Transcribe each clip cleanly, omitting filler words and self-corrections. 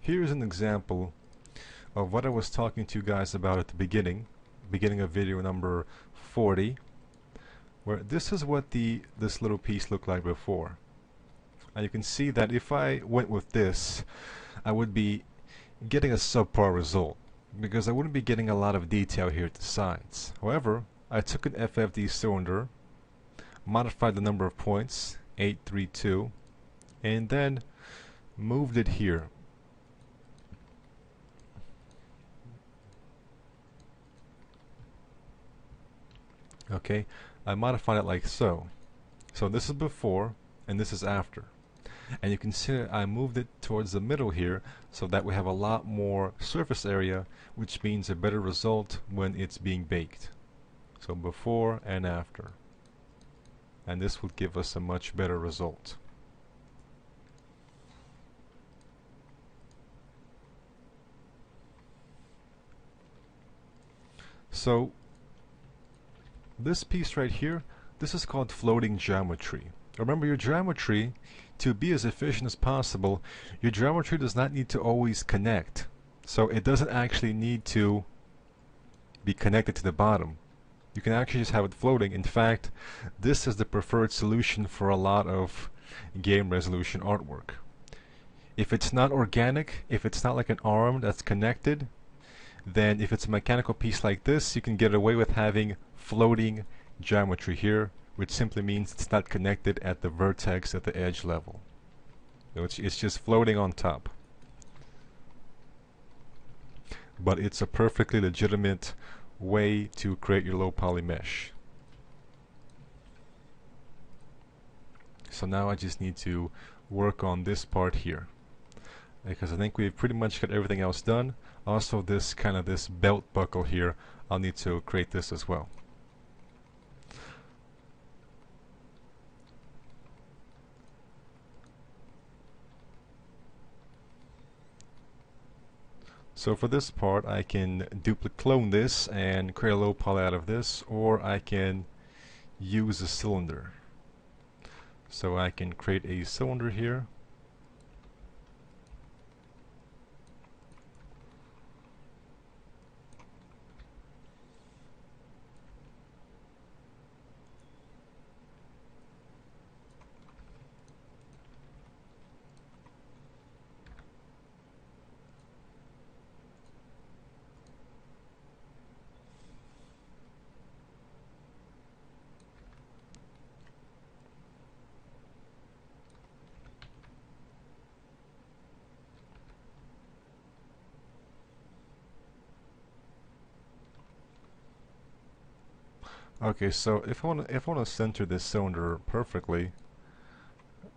here's an example of what I was talking to you guys about at the beginning of video number 40, where this is what this little piece looked like before. And you can see that if I went with this, I would be getting a subpar result because I wouldn't be getting a lot of detail here at the sides. However, I took an FFD cylinder, modified the number of points, 832, and then moved it here. Okay, I modified it like so. So this is before and this is after. And you can see I moved it towards the middle here so that we have a lot more surface area, which means a better result when it's being baked. So before and after. And this will give us a much better result. So this piece right here, this is called floating geometry. Remember, your geometry, to be as efficient as possible, your geometry does not need to always connect. So it doesn't actually need to be connected to the bottom. You can actually just have it floating. In fact, this is the preferred solution for a lot of game resolution artwork. If it's not organic, if it's not like an arm that's connected, then if it's a mechanical piece like this, you can get away with having floating geometry here, which simply means it's not connected at the vertex at the edge level. So it's just floating on top. But it's a perfectly legitimate way to create your low poly mesh. So now I just need to work on this part here, because I think we've pretty much got everything else done. Also, this belt buckle here, I'll need to create this as well. So for this part, I can clone this and create a low poly out of this, or I can use a cylinder. So I can create a cylinder here. Okay, so if I want to center this cylinder perfectly,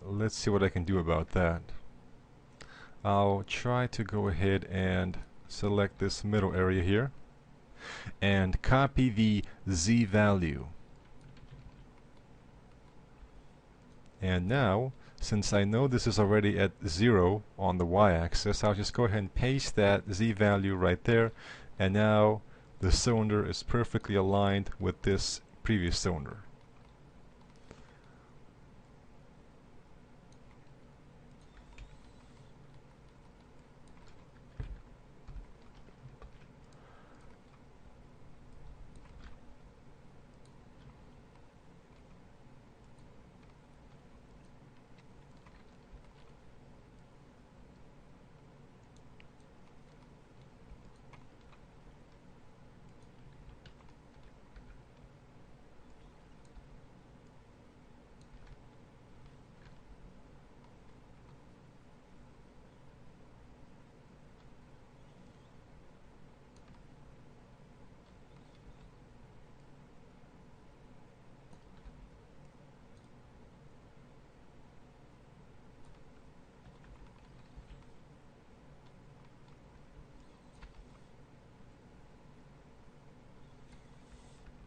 let's see what I can do about that. I'll try to go ahead and select this middle area here and copy the Z value. And now, since I know this is already at 0 on the y-axis, I'll just go ahead and paste that Z value right there, and now the cylinder is perfectly aligned with this previous cylinder.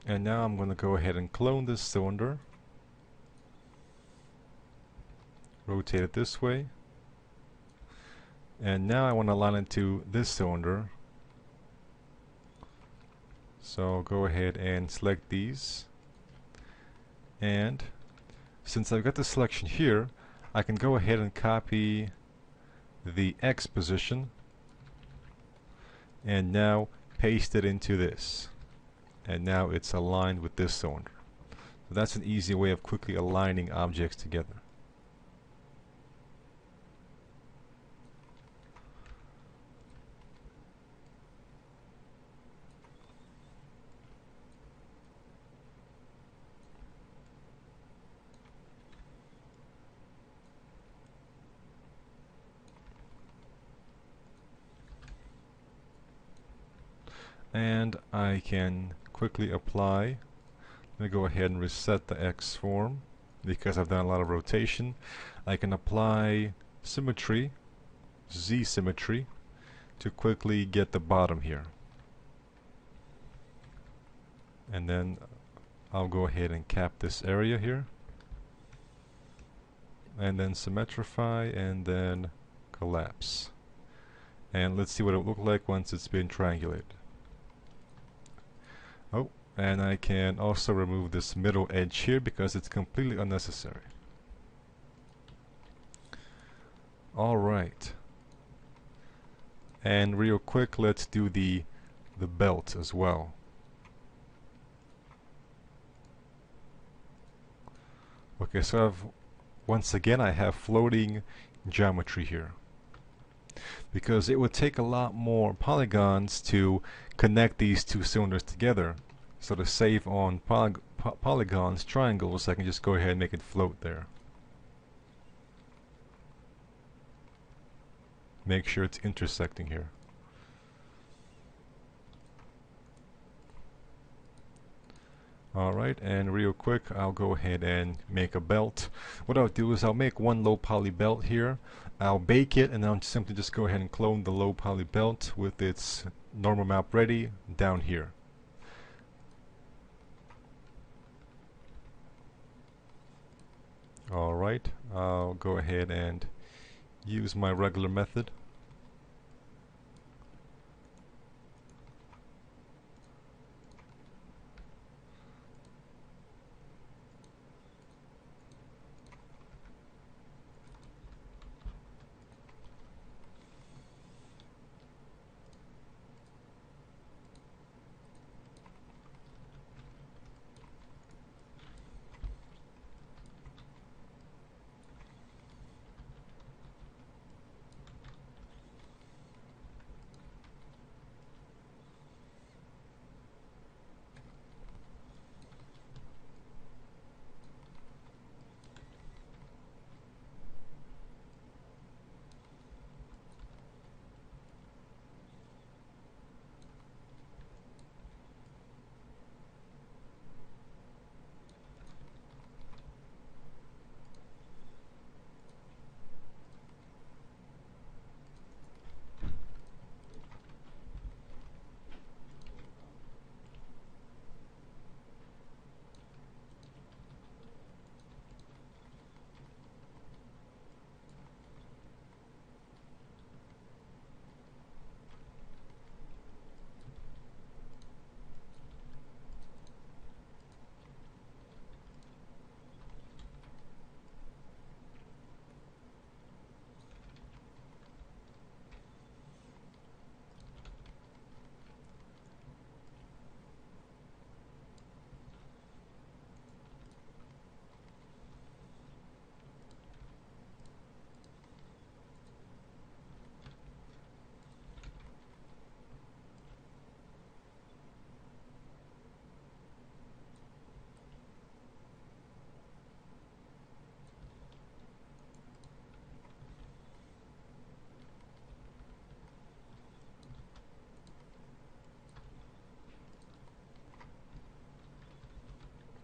And now I'm going to go ahead and clone this cylinder, rotate it this way, and now I want to align it to this cylinder. So I'll go ahead and select these, and since I've got the selection here, I can go ahead and copy the X position and now paste it into this. And now it's aligned with this cylinder. So that's an easy way of quickly aligning objects together. And I can quickly apply. Let me go ahead and reset the X form because I've done a lot of rotation. I can apply symmetry, Z symmetry, to quickly get the bottom here. And then I'll go ahead and cap this area here. And then symmetrify and then collapse. And let's see what it will look like once it's been triangulated. Oh, and I can also remove this middle edge here because it's completely unnecessary. Alright. And real quick, let's do the belt as well. Okay, so once again I have floating geometry here. Because it would take a lot more polygons to connect these two cylinders together. So to save on polygons, triangles, I can just go ahead and make it float there. Make sure it's intersecting here. Alright, and real quick I'll go ahead and make a belt. What I'll do is I'll make one low poly belt here. I'll bake it and I'll simply just go ahead and clone the low poly belt with its normal map ready down here. Alright, I'll go ahead and use my regular method.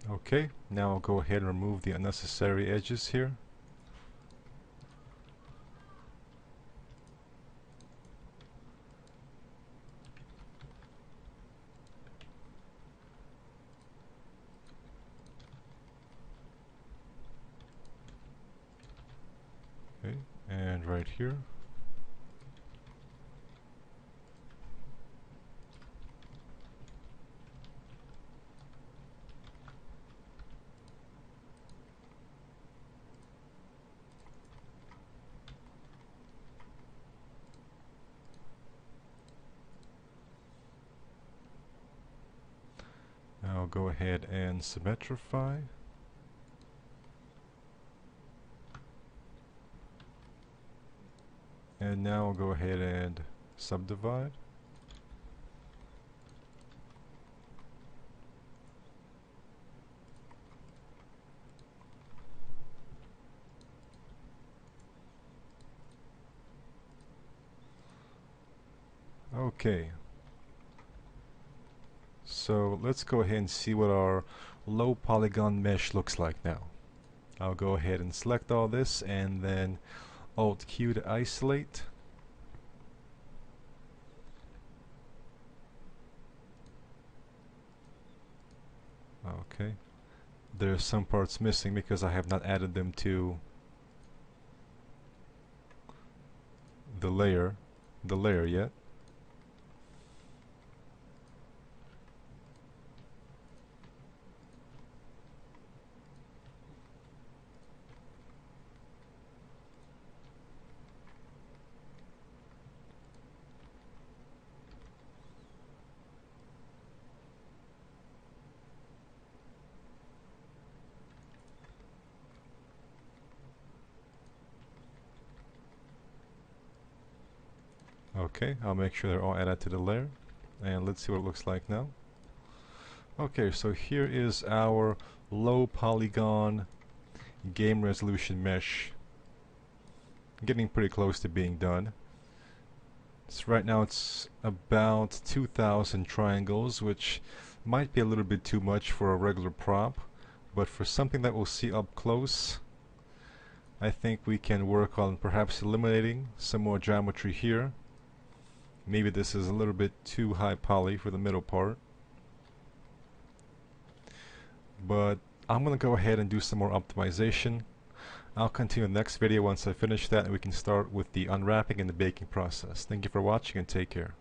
Okay, now I'll go ahead and remove the unnecessary edges here. Okay, and right here. I'll go ahead and symmetrify. And now I'll go ahead and subdivide. Okay. So let's go ahead and see what our low polygon mesh looks like now. I'll go ahead and select all this and then Alt Q to isolate. Okay. There's some parts missing because I have not added them to the layer yet. Okay, I'll make sure they're all added to the layer, and let's see what it looks like now. Okay, so here is our low polygon game resolution mesh. Getting pretty close to being done. So right now it's about 2,000 triangles, which might be a little bit too much for a regular prop, but for something that we'll see up close, I think we can work on perhaps eliminating some more geometry here. Maybe this is a little bit too high poly for the middle part. But I'm going to go ahead and do some more optimization. I'll continue in the next video once I finish that, and we can start with the unwrapping and the baking process. Thank you for watching and take care.